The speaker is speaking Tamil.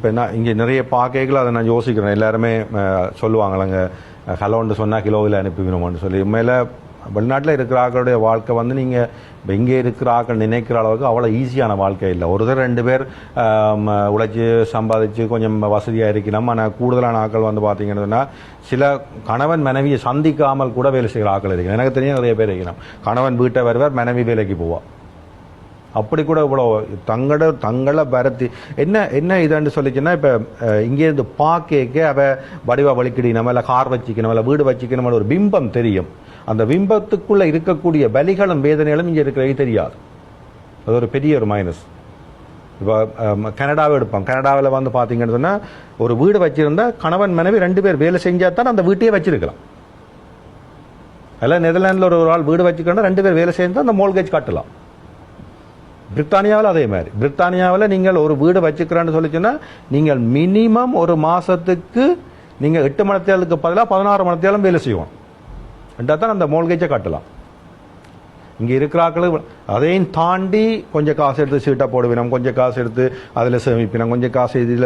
இப்போ நான் இங்கே நிறைய பாக்கைகள் அதை நான் யோசிக்கிறேன். எல்லாருமே சொல்லுவாங்களங்க ஹலோன்னு சொன்னால் கிலோவில் அனுப்பிவிடுமோன்னு சொல்லி. உண்மையில் வெளிநாட்டில் இருக்கிற ஆக்களுடைய வாழ்க்கை வந்து நீங்கள் இப்போ இங்கே இருக்கிற ஆக்கள் நினைக்கிற அளவுக்கு அவ்வளோ ஈஸியான வாழ்க்கை இல்லை. ஒருத்தர் 2 பேர் உழைச்சி சம்பாதிச்சு கொஞ்சம் வசதியாக இருக்கணும். ஆனால் கூடுதலான ஆக்கள் வந்து பார்த்தீங்கன்னு சொன்னால் சில கணவன் மனைவியை சந்திக்காமல் கூட வேலை செய்கிற ஆக்கள் இருக்கணும். எனக்கு தெரியும் நிறைய பேர் இருக்கணும். கணவன் வீட்டை வருவார், மனைவி வேலைக்கு போவாள். அப்படி கூட இவ்வளோ தங்களை பரத்தி என்ன இதுன்னு சொல்லிச்சுன்னா, இப்போ இங்கேருந்து பார்க்க அவ வடிவா வலிக்கிடணும், இல்லை கார் வச்சிக்கணும், இல்லை வீடு வச்சிக்கணும், ஒரு பிம்பம் தெரியும். அந்த பிம்பத்துக்குள்ள இருக்கக்கூடிய வலிகளும் வேதனைகளும் இங்கே இருக்கிறது தெரியாது. அது ஒரு பெரிய ஒரு மைனஸ். இப்போ கனடாவை எடுப்போம். கனடாவில் வந்து பார்த்தீங்கன்னு சொன்னால் ஒரு வீடு வச்சிருந்தா கணவன் மனைவி 2 பேர் வேலை செஞ்சால் தான் அந்த வீட்டையே வச்சிருக்கலாம். அதில் நெதர்லாண்டில் ஒரு ஆள் வீடு வச்சுக்கணும், 2 பேர் வேலை செஞ்சால் அந்த மோல்கேஜ் கட்டலாம். பிரித்தானியாவில் அதே மாதிரி. பிரித்தானியாவில் நீங்கள் ஒரு வீடு வச்சுக்கிறேன்னு சொல்லிச்சுன்னா நீங்கள் மினிமம் ஒரு மாதத்துக்கு நீங்கள் 8 மணித்தேலுக்கு பதிலாக 16 மணித்தேலும் வேலை செய்வோம். ரெண்டா தான் அந்த மோல்கேஜை கட்டலாம். இங்கே இருக்கிறாக்களுக்கு அதையும் தாண்டி கொஞ்சம் காசு எடுத்து சீட்டை போடுவினோம், கொஞ்சம் காசு எடுத்து அதில் சேமிப்பினோம், கொஞ்சம் காசு இதில்